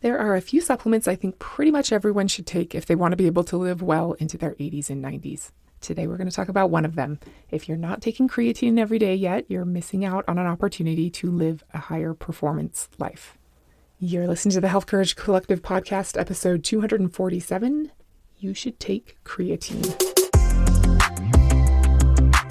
There are a few supplements I think pretty much everyone should take if they want to be able to live well into their 80s and 90s. Today we're going to talk about one of them. If you're not taking creatine every day yet, you're missing out on an opportunity to live a higher performance life. You're listening to the Health Courage Collective podcast, episode 247. You should take creatine.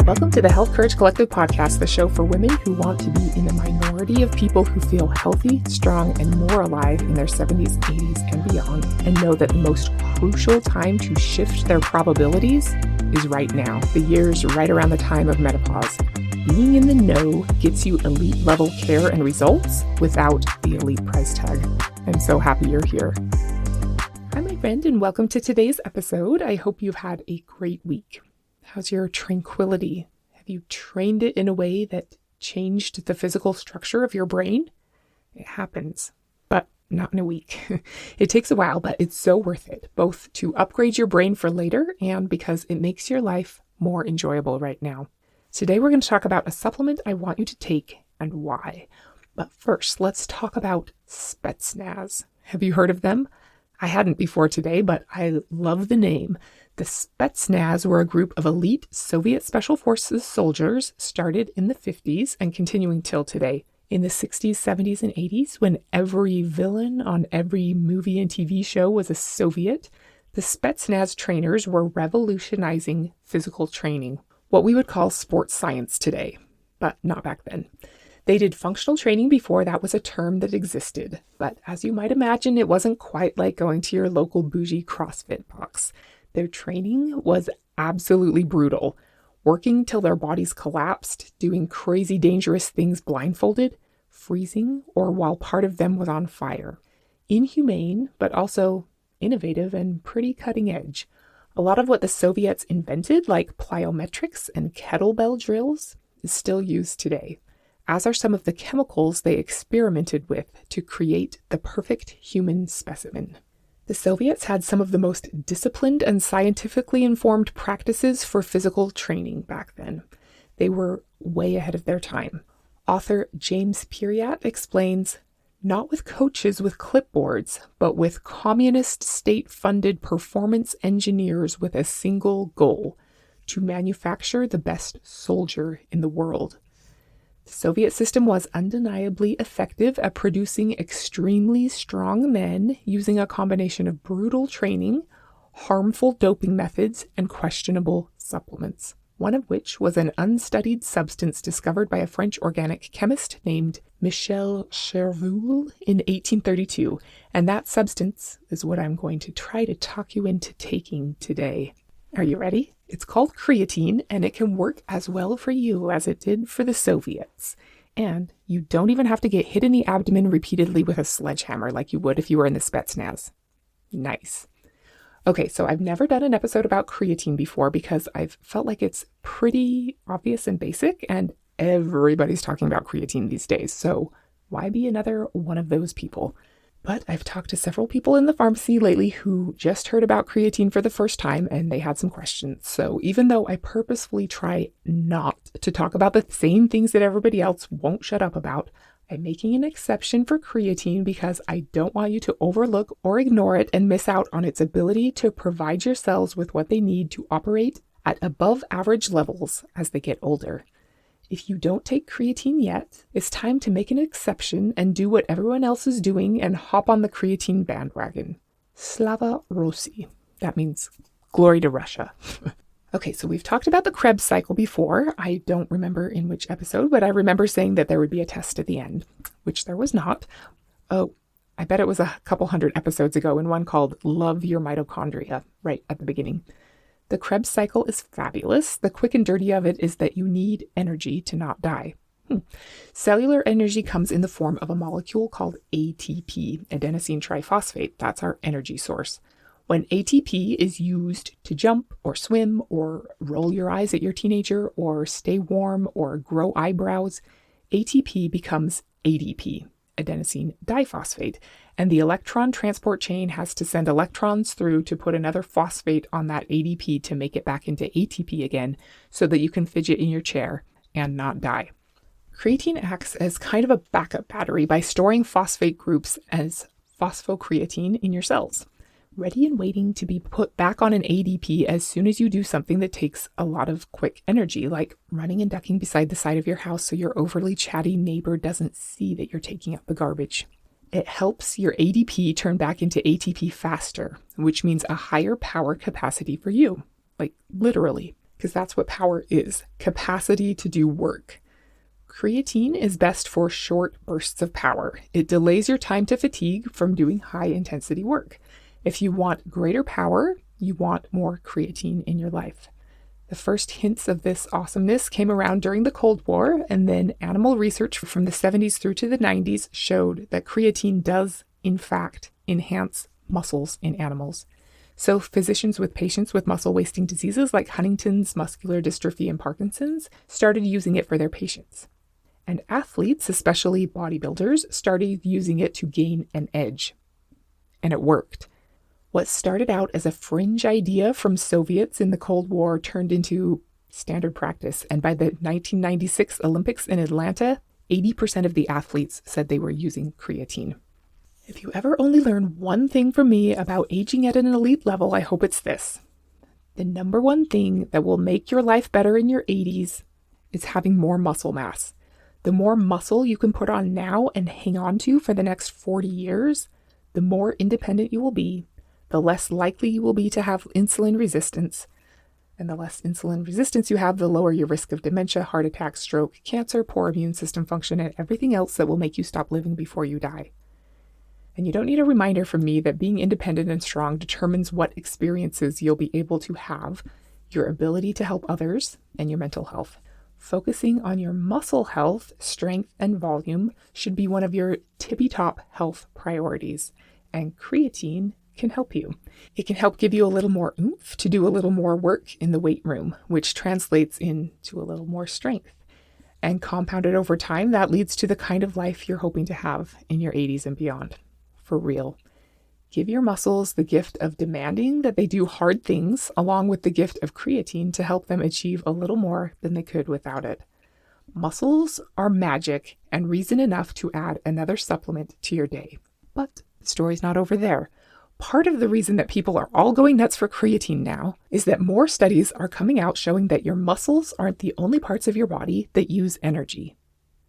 Welcome to the Health Courage Collective podcast, the show for women who want to be in the minority of people who feel healthy, strong, and more alive in their 70s, 80s, and beyond, and know that the most crucial time to shift their probabilities is right now, the years right around the time of menopause. Being in the know gets you elite level care and results without the elite price tag. I'm so happy you're here. Hi, my friend, and welcome to today's episode. I hope you've had a great week. How's your tranquility? Have you trained it in a way that changed the physical structure of your brain? It happens, but not in a week. It takes a while, but it's so worth it, both to upgrade your brain for later and because it makes your life more enjoyable right now. Today, we're going to talk about a supplement I want you to take and why. But first, let's talk about Spetsnaz. Have you heard of them? I hadn't before today, but I love the name. The Spetsnaz were a group of elite Soviet Special Forces soldiers started in the 50s and continuing till today. In the 60s, 70s, and 80s, when every villain on every movie and TV show was a Soviet, the Spetsnaz trainers were revolutionizing physical training, what we would call sports science today, but not back then. They did functional training before that was a term that existed, but as you might imagine, it wasn't quite like going to your local bougie CrossFit box. Their training was absolutely brutal, working till their bodies collapsed, doing crazy dangerous things blindfolded, freezing, or while part of them was on fire. Inhumane, but also innovative and pretty cutting edge. A lot of what the Soviets invented, like plyometrics and kettlebell drills, is still used today, as are some of the chemicals they experimented with to create the perfect human specimen. The Soviets had some of the most disciplined and scientifically informed practices for physical training back then. They were way ahead of their time. Author James Piriat explains, not with coaches with clipboards, but with communist state-funded performance engineers with a single goal, to manufacture the best soldier in the world. The Soviet system was undeniably effective at producing extremely strong men using a combination of brutal training, harmful doping methods, and questionable supplements, one of which was an unstudied substance discovered by a French organic chemist named Michel Chervoul in 1832, and that substance is what I'm going to try to talk you into taking today. Are you ready? It's called creatine, and it can work as well for you as it did for the Soviets. And you don't even have to get hit in the abdomen repeatedly with a sledgehammer like you would if you were in the Spetsnaz. Nice. Okay, so I've never done an episode about creatine before because I've felt like it's pretty obvious and basic, and everybody's talking about creatine these days. So why be another one of those people? But I've talked to several people in the pharmacy lately who just heard about creatine for the first time and they had some questions. So even though I purposefully try not to talk about the same things that everybody else won't shut up about, I'm making an exception for creatine because I don't want you to overlook or ignore it and miss out on its ability to provide your cells with what they need to operate at above average levels as they get older. If you don't take creatine yet, it's time to make an exception and do what everyone else is doing and hop on the creatine bandwagon. Slava Rossi. That means glory to Russia. Okay, so we've talked about the Krebs cycle before. I don't remember in which episode, but I remember saying that there would be a test at the end, which there was not. Oh, I bet it was a couple hundred episodes ago in one called Love Your Mitochondria, right at the beginning. The Krebs cycle is fabulous. The quick and dirty of it is that you need energy to not die. Cellular energy comes in the form of a molecule called ATP, adenosine triphosphate. That's our energy source. When ATP is used to jump or swim or roll your eyes at your teenager or stay warm or grow eyebrows, ATP becomes ADP, adenosine diphosphate, and the electron transport chain has to send electrons through to put another phosphate on that ADP to make it back into ATP again so that you can fidget in your chair and not die. Creatine acts as kind of a backup battery by storing phosphate groups as phosphocreatine in your cells, ready and waiting to be put back on an ADP as soon as you do something that takes a lot of quick energy, like running and ducking beside the side of your house so your overly chatty neighbor doesn't see that you're taking out the garbage. It helps your ADP turn back into ATP faster, which means a higher power capacity for you, like literally, because that's what power is, capacity to do work. Creatine is best for short bursts of power. It delays your time to fatigue from doing high-intensity work. If you want greater power, you want more creatine in your life. The first hints of this awesomeness came around during the Cold War, and then animal research from the 70s through to the 90s showed that creatine does, in fact, enhance muscles in animals. So physicians with patients with muscle-wasting diseases like Huntington's, muscular dystrophy, and Parkinson's started using it for their patients. And athletes, especially bodybuilders, started using it to gain an edge. And it worked. What started out as a fringe idea from Soviets in the Cold War turned into standard practice. And by the 1996 Olympics in Atlanta, 80% of the athletes said they were using creatine. If you ever only learn one thing from me about aging at an elite level, I hope it's this. The number one thing that will make your life better in your 80s is having more muscle mass. The more muscle you can put on now and hang on to for the next 40 years, the more independent you will be, the less likely you will be to have insulin resistance. And the less insulin resistance you have, the lower your risk of dementia, heart attack, stroke, cancer, poor immune system function, and everything else that will make you stop living before you die. And you don't need a reminder from me that being independent and strong determines what experiences you'll be able to have, your ability to help others, and your mental health. Focusing on your muscle health, strength, and volume should be one of your tippy-top health priorities. And creatine can help you. It can help give you a little more oomph to do a little more work in the weight room, which translates into a little more strength. And compounded over time, that leads to the kind of life you're hoping to have in your 80s and beyond. For real. Give your muscles the gift of demanding that they do hard things, along with the gift of creatine to help them achieve a little more than they could without it. Muscles are magic and reason enough to add another supplement to your day. But the story's not over there. Part of the reason that people are all going nuts for creatine now is that more studies are coming out showing that your muscles aren't the only parts of your body that use energy.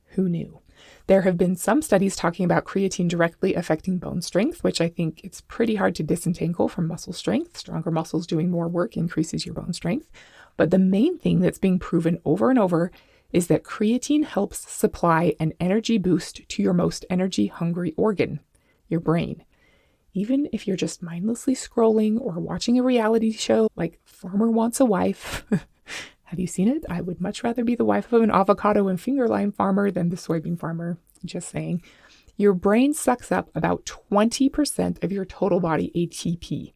Who knew? There have been some studies talking about creatine directly affecting bone strength, which I think it's pretty hard to disentangle from muscle strength. Stronger muscles doing more work increases your bone strength. But the main thing that's being proven over and over is that creatine helps supply an energy boost to your most energy-hungry organ, your brain. Even if you're just mindlessly scrolling or watching a reality show like Farmer Wants a Wife. Have you seen it? I would much rather be the wife of an avocado and finger lime farmer than the soybean farmer. Just saying. Your brain sucks up about 20% of your total body ATP.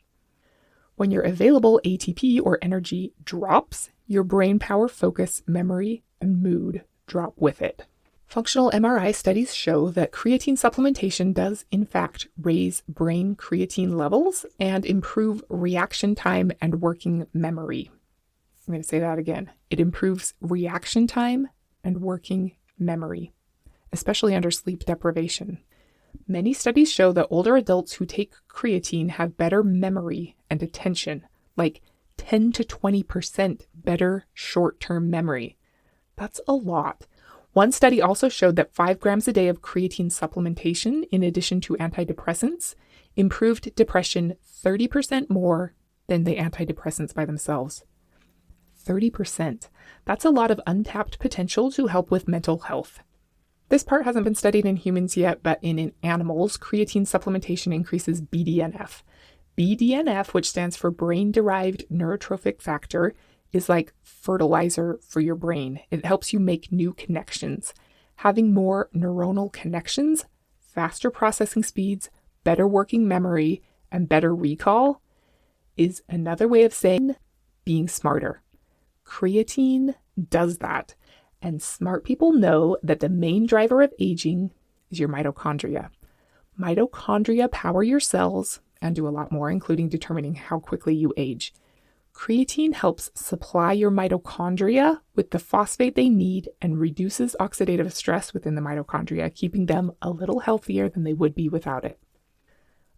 When your available ATP or energy drops, your brain power, focus, memory, and mood drop with it. Functional MRI studies show that creatine supplementation does, in fact, raise brain creatine levels and improve reaction time and working memory. I'm going to say that again. It improves reaction time and working memory, especially under sleep deprivation. Many studies show that older adults who take creatine have better memory and attention, like 10 to 20% better short-term memory. That's a lot. One study also showed that 5 grams a day of creatine supplementation, in addition to antidepressants, improved depression 30% more than the antidepressants by themselves. 30%. That's a lot of untapped potential to help with mental health. This part hasn't been studied in humans yet, but in animals, creatine supplementation increases BDNF. BDNF, which stands for brain-derived neurotrophic factor, is like fertilizer for your brain. It helps you make new connections. Having more neuronal connections, faster processing speeds, better working memory, and better recall is another way of saying being smarter. Creatine does that, and smart people know that the main driver of aging is your mitochondria. Mitochondria power your cells and do a lot more, including determining how quickly you age. Creatine helps supply your mitochondria with the phosphate they need and reduces oxidative stress within the mitochondria, keeping them a little healthier than they would be without it.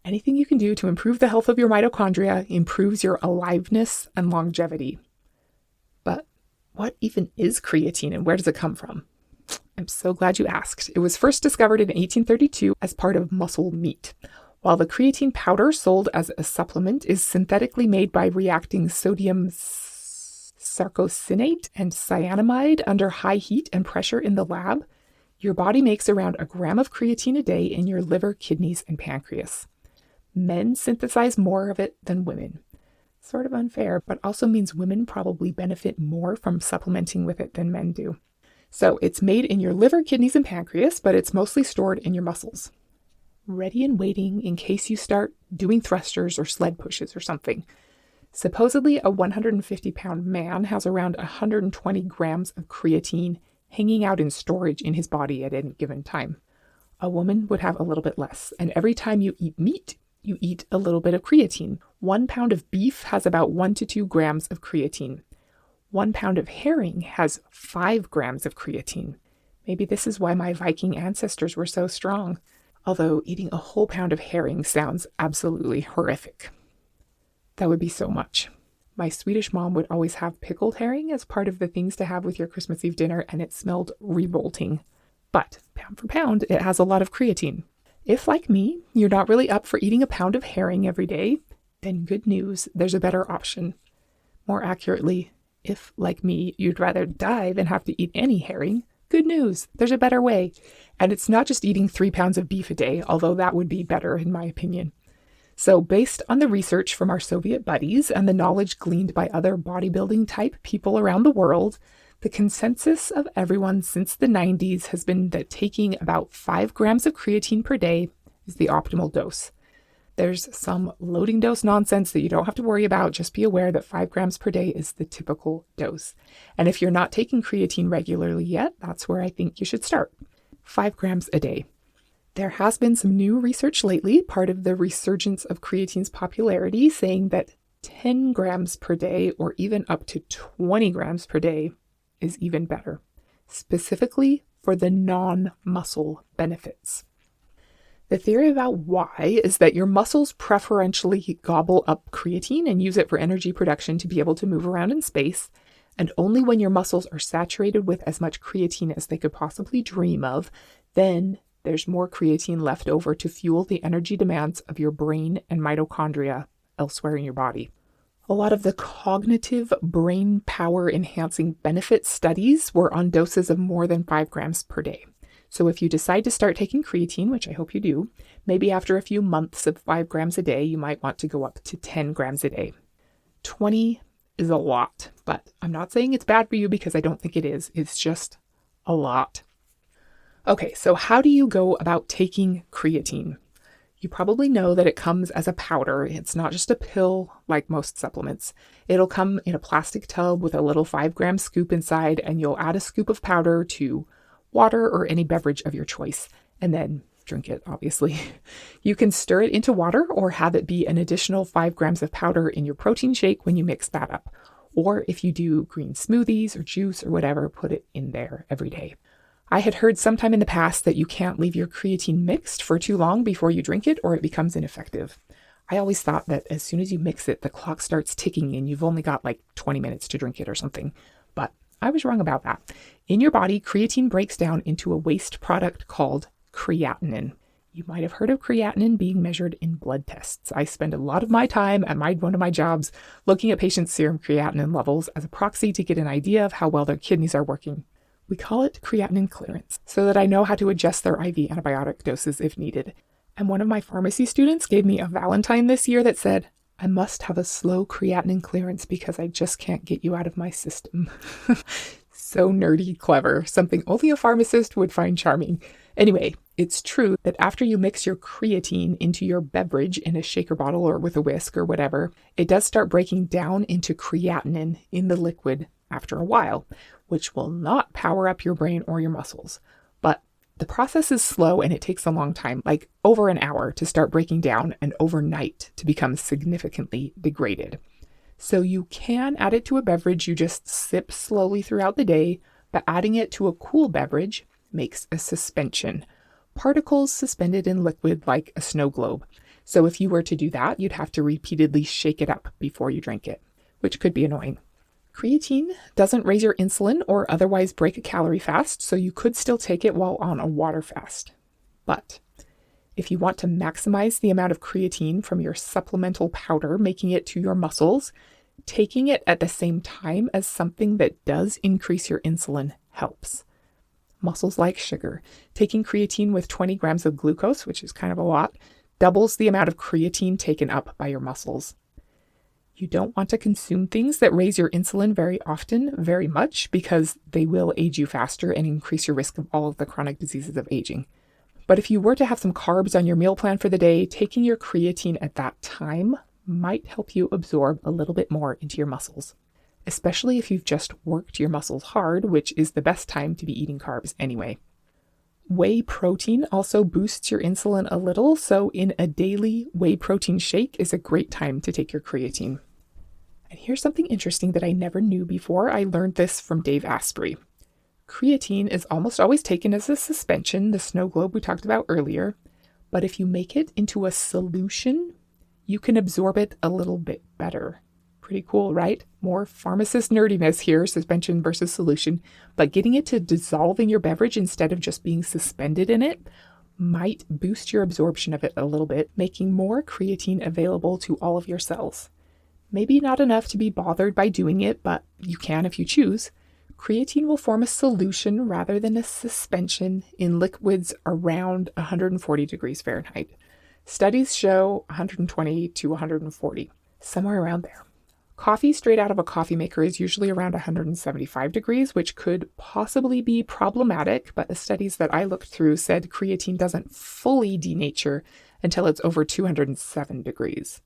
Anything you can do to improve the health of your mitochondria improves your aliveness and longevity. But what even is creatine and where does it come from? I'm so glad you asked. It was first discovered in 1832 as part of muscle meat. While the creatine powder sold as a supplement is synthetically made by reacting sodium sarcosinate and cyanamide under high heat and pressure in the lab, your body makes around a gram of creatine a day in your liver, kidneys, and pancreas. Men synthesize more of it than women. Sort of unfair, but also means women probably benefit more from supplementing with it than men do. So it's made in your liver, kidneys, and pancreas, but it's mostly stored in your muscles. Ready and waiting in case you start doing thrusters or sled pushes or something. Supposedly, a 150-pound man has around 120 grams of creatine hanging out in storage in his body at any given time. A woman would have a little bit less, and every time you eat meat, you eat a little bit of creatine. 1 pound of beef has about 1 to 2 grams of creatine. 1 pound of herring has 5 grams of creatine. Maybe this is why my Viking ancestors were so strong. Although eating a whole pound of herring sounds absolutely horrific. That would be so much. My Swedish mom would always have pickled herring as part of the things to have with your Christmas Eve dinner, and it smelled revolting. But pound for pound, it has a lot of creatine. If, like me, you're not really up for eating a pound of herring every day, then good news, there's a better option. More accurately, if, like me, you'd rather die than have to eat any herring, good news, there's a better way. And it's not just eating 3 pounds of beef a day, although that would be better in my opinion. So based on the research from our Soviet buddies and the knowledge gleaned by other bodybuilding type people around the world, the consensus of everyone since the 90s has been that taking about 5 grams of creatine per day is the optimal dose. There's some loading dose nonsense that you don't have to worry about. Just be aware that 5 grams per day is the typical dose. And if you're not taking creatine regularly yet, that's where I think you should start. 5 grams a day. There has been some new research lately, part of the resurgence of creatine's popularity, saying that 10 grams per day or even up to 20 grams per day is even better, specifically for the non-muscle benefits. The theory about why is that your muscles preferentially gobble up creatine and use it for energy production to be able to move around in space, and only when your muscles are saturated with as much creatine as they could possibly dream of, then there's more creatine left over to fuel the energy demands of your brain and mitochondria elsewhere in your body. A lot of the cognitive brain power enhancing benefit studies were on doses of more than 5 grams per day. So if you decide to start taking creatine, which I hope you do, maybe after a few months of 5 grams a day, you might want to go up to 10 grams a day. 20 is a lot, but I'm not saying it's bad for you because I don't think it is. It's just a lot. Okay, so how do you go about taking creatine? You probably know that it comes as a powder. It's not just a pill like most supplements. It'll come in a plastic tub with a little 5-gram scoop inside, and you'll add a scoop of powder to water or any beverage of your choice, and then drink it, obviously. You can stir it into water or have it be an additional 5 grams of powder in your protein shake when you mix that up. Or if you do green smoothies or juice or whatever, put it in there every day. I had heard sometime in the past that you can't leave your creatine mixed for too long before you drink it or it becomes ineffective. I always thought that as soon as you mix it, the clock starts ticking and you've only got like 20 minutes to drink it or something. But I was wrong about that. In your body, creatine breaks down into a waste product called creatinine. You might have heard of creatinine being measured in blood tests. I spend a lot of my time at one of my jobs looking at patients' serum creatinine levels as a proxy to get an idea of how well their kidneys are working. We call it creatinine clearance so that I know how to adjust their IV antibiotic doses if needed. And one of my pharmacy students gave me a Valentine this year that said, "I must have a slow creatinine clearance because I just can't get you out of my system." So nerdy clever, something only a pharmacist would find charming. Anyway, it's true that after you mix your creatine into your beverage in a shaker bottle or with a whisk or whatever, it does start breaking down into creatinine in the liquid after a while, which will not power up your brain or your muscles. But the process is slow and it takes a long time, like over an hour to start breaking down and overnight to become significantly degraded. So you can add it to a beverage you just sip slowly throughout the day, but adding it to a cool beverage makes a suspension. Particles suspended in liquid like a snow globe. So if you were to do that, you'd have to repeatedly shake it up before you drink it, which could be annoying. Creatine doesn't raise your insulin or otherwise break a calorie fast, so you could still take it while on a water fast. But if you want to maximize the amount of creatine from your supplemental powder, making it to your muscles, taking it at the same time as something that does increase your insulin helps. Muscles like sugar. Taking creatine with 20 grams of glucose, which is kind of a lot, doubles the amount of creatine taken up by your muscles. You don't want to consume things that raise your insulin very often, very much, because they will age you faster and increase your risk of all of the chronic diseases of aging. But if you were to have some carbs on your meal plan for the day, taking your creatine at that time might help you absorb a little bit more into your muscles, especially if you've just worked your muscles hard, which is the best time to be eating carbs anyway. Whey protein also boosts your insulin a little, so in a daily whey protein shake is a great time to take your creatine. And here's something interesting that I never knew before. I learned this from Dave Asprey. Creatine is almost always taken as a suspension, the snow globe we talked about earlier, but if you make it into a solution, you can absorb it a little bit better. Pretty cool, right? More pharmacist nerdiness here, suspension versus solution, but getting it to dissolve in your beverage instead of just being suspended in it might boost your absorption of it a little bit, making more creatine available to all of your cells. Maybe not enough to be bothered by doing it, but you can if you choose. Creatine will form a solution rather than a suspension in liquids around 140 degrees Fahrenheit. Studies show 120 to 140, somewhere around there. Coffee straight out of a coffee maker is usually around 175 degrees, which could possibly be problematic, but the studies that I looked through said creatine doesn't fully denature until it's over 207 degrees.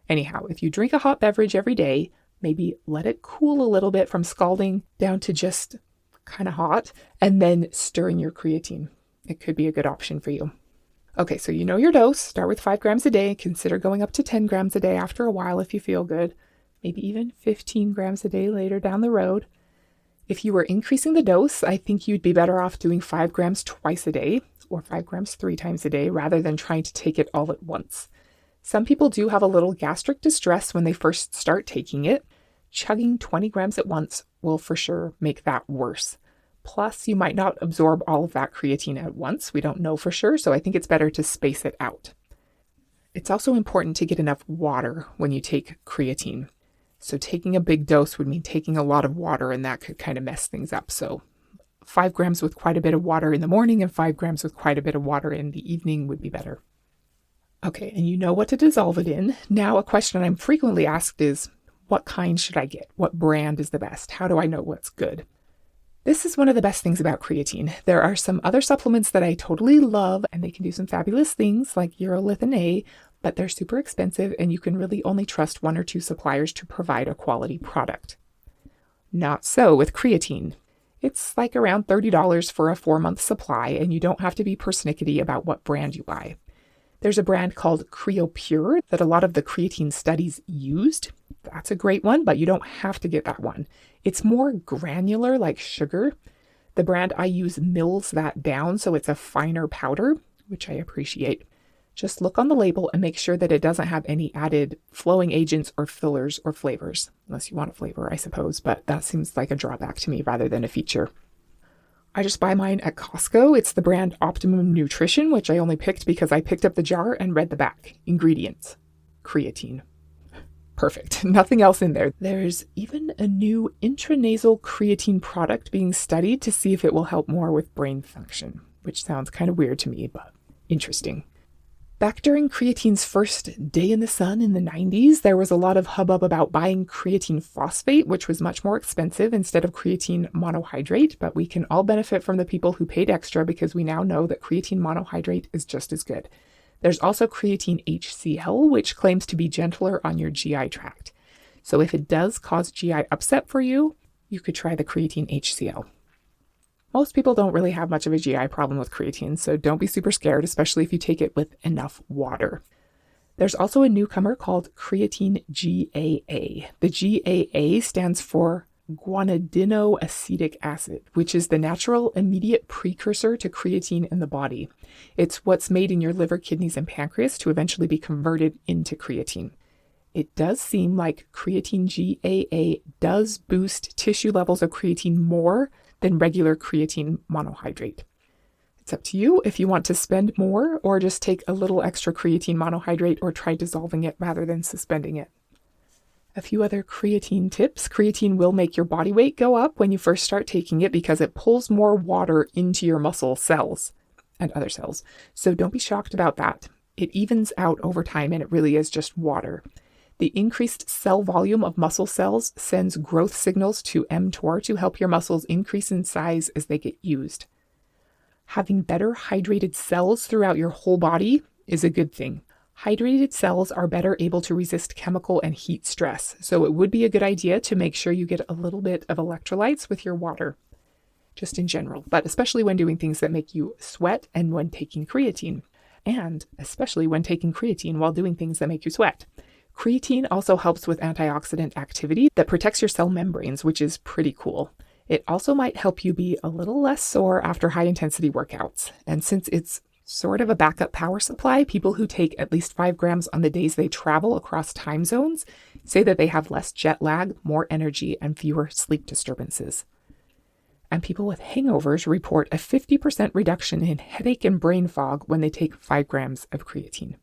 Anyhow, if you drink a hot beverage every day, maybe let it cool a little bit from scalding down to just kind of hot, and then stir in your creatine. It could be a good option for you. Okay, so you know your dose. Start with 5 grams a day. Consider going up to 10 grams a day after a while if you feel good. Maybe even 15 grams a day later down the road. If you were increasing the dose, I think you'd be better off doing 5 grams twice a day or 5 grams 3 times a day rather than trying to take it all at once. Some people do have a little gastric distress when they first start taking it. Chugging 20 grams at once will for sure make that worse. Plus, you might not absorb all of that creatine at once. We don't know for sure, so I think it's better to space it out. It's also important to get enough water when you take creatine. So taking a big dose would mean taking a lot of water, and that could kind of mess things up. So 5 grams with quite a bit of water in the morning and 5 grams with quite a bit of water in the evening would be better. Okay, and you know what to dissolve it in. Now, a question I'm frequently asked is, what kind should I get? What brand is the best? How do I know what's good? This is one of the best things about creatine. There are some other supplements that I totally love, and they can do some fabulous things like urolithin A, but they're super expensive, and you can really only trust 1 or 2 suppliers to provide a quality product. Not so with creatine. It's like around $30 for a 4-month supply, and you don't have to be persnickety about what brand you buy. There's a brand called CreoPure that a lot of the creatine studies used. That's a great one, but you don't have to get that one. It's more granular like sugar. The brand I use mills that down, so it's a finer powder, which I appreciate. Just look on the label and make sure that it doesn't have any added flowing agents or fillers or flavors, unless you want a flavor, I suppose, but that seems like a drawback to me rather than a feature. I just buy mine at Costco. It's the brand Optimum Nutrition, which I only picked because I picked up the jar and read the back. Ingredients: creatine. Perfect. Nothing else in there. There's even a new intranasal creatine product being studied to see if it will help more with brain function, which sounds kind of weird to me, but interesting. Back during creatine's first day in the sun in the 90s, there was a lot of hubbub about buying creatine phosphate, which was much more expensive instead of creatine monohydrate, but we can all benefit from the people who paid extra because we now know that creatine monohydrate is just as good. There's also creatine HCl, which claims to be gentler on your GI tract. So if it does cause GI upset for you, you could try the creatine HCl. Most people don't really have much of a GI problem with creatine, so don't be super scared, especially if you take it with enough water. There's also a newcomer called creatine GAA. The GAA stands for guanidinoacetic acid, which is the natural immediate precursor to creatine in the body. It's what's made in your liver, kidneys, and pancreas to eventually be converted into creatine. It does seem like creatine GAA does boost tissue levels of creatine more than regular creatine monohydrate. It's up to you if you want to spend more or just take a little extra creatine monohydrate or try dissolving it rather than suspending it. A few other creatine tips. Creatine will make your body weight go up when you first start taking it because it pulls more water into your muscle cells and other cells. So don't be shocked about that. It evens out over time and it really is just water. The increased cell volume of muscle cells sends growth signals to mTOR to help your muscles increase in size as they get used. Having better hydrated cells throughout your whole body is a good thing. Hydrated cells are better able to resist chemical and heat stress, so it would be a good idea to make sure you get a little bit of electrolytes with your water, just in general, but especially when doing things that make you sweat and when taking creatine, and especially when taking creatine while doing things that make you sweat. Creatine also helps with antioxidant activity that protects your cell membranes, which is pretty cool. It also might help you be a little less sore after high-intensity workouts. And since it's sort of a backup power supply, people who take at least 5 grams on the days they travel across time zones say that they have less jet lag, more energy, and fewer sleep disturbances. And people with hangovers report a 50% reduction in headache and brain fog when they take 5 grams of creatine.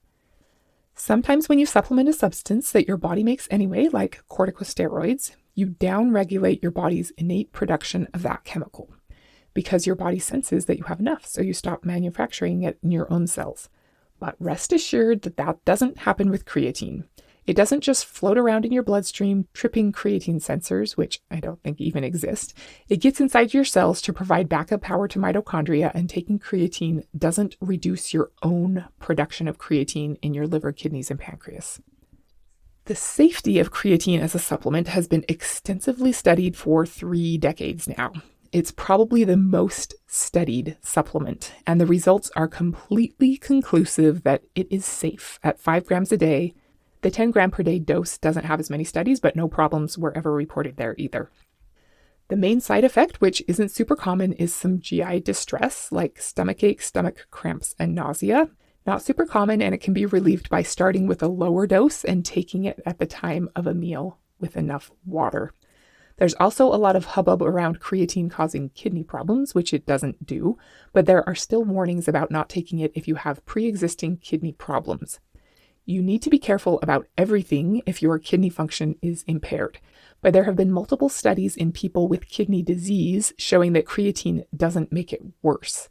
Sometimes when you supplement a substance that your body makes anyway, like corticosteroids, you downregulate your body's innate production of that chemical because your body senses that you have enough, so you stop manufacturing it in your own cells. But rest assured that that doesn't happen with creatine. It doesn't just float around in your bloodstream, tripping creatine sensors, which I don't think even exist. It gets inside your cells to provide backup power to mitochondria, and taking creatine doesn't reduce your own production of creatine in your liver, kidneys, and pancreas. The safety of creatine as a supplement has been extensively studied for 3 decades now. It's probably the most studied supplement, and the results are completely conclusive that it is safe at 5 grams a day. The 10 gram per day dose doesn't have as many studies, but no problems were ever reported there either. The main side effect, which isn't super common, is some GI distress like stomachache, stomach cramps, and nausea. Not super common, and it can be relieved by starting with a lower dose and taking it at the time of a meal with enough water. There's also a lot of hubbub around creatine causing kidney problems, which it doesn't do, but there are still warnings about not taking it if you have pre-existing kidney problems. You need to be careful about everything if your kidney function is impaired, but there have been multiple studies in people with kidney disease showing that creatine doesn't make it worse.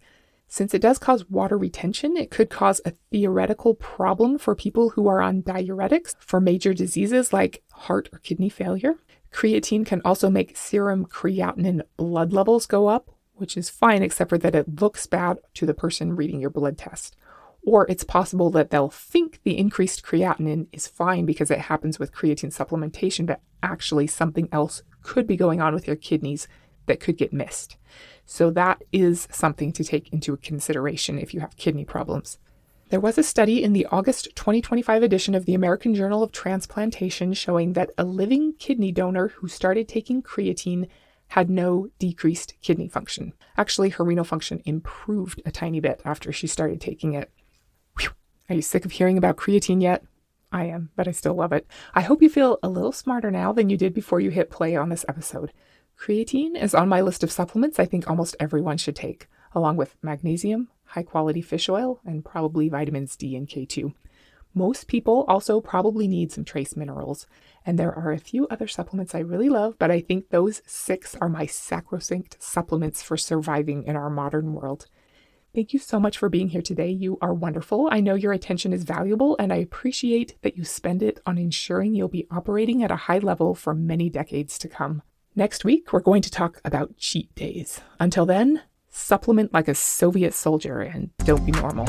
Since it does cause water retention, it could cause a theoretical problem for people who are on diuretics for major diseases like heart or kidney failure. Creatine can also make serum creatinine blood levels go up, which is fine except for that it looks bad to the person reading your blood test. Or it's possible that they'll think the increased creatinine is fine because it happens with creatine supplementation, but actually something else could be going on with your kidneys that could get missed. So that is something to take into consideration if you have kidney problems. There was a study in the August 2025 edition of the American Journal of Transplantation showing that a living kidney donor who started taking creatine had no decreased kidney function. Actually, her renal function improved a tiny bit after she started taking it. Whew. Are you sick of hearing about creatine yet? I am, but I still love it. I hope you feel a little smarter now than you did before you hit play on this episode. Creatine is on my list of supplements I think almost everyone should take, along with magnesium, high-quality fish oil, and probably vitamins D and K2. Most people also probably need some trace minerals, and there are a few other supplements I really love, but I think those 6 are my sacrosanct supplements for surviving in our modern world. Thank you so much for being here today. You are wonderful. I know your attention is valuable, and I appreciate that you spend it on ensuring you'll be operating at a high level for many decades to come. Next week, we're going to talk about cheat days. Until then, supplement like a Soviet soldier and don't be normal.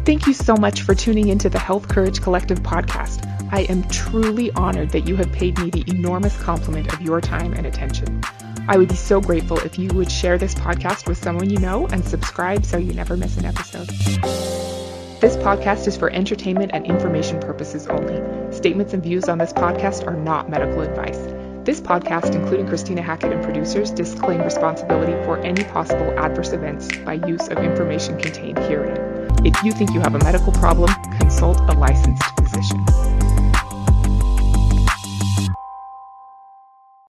Thank you so much for tuning into the Health Courage Collective podcast. I am truly honored that you have paid me the enormous compliment of your time and attention. I would be so grateful if you would share this podcast with someone you know and subscribe so you never miss an episode. This podcast is for entertainment and information purposes only. Statements and views on this podcast are not medical advice. This podcast, including Christina Hackett and producers, disclaim responsibility for any possible adverse events by use of information contained herein. If you think you have a medical problem, consult a licensed physician.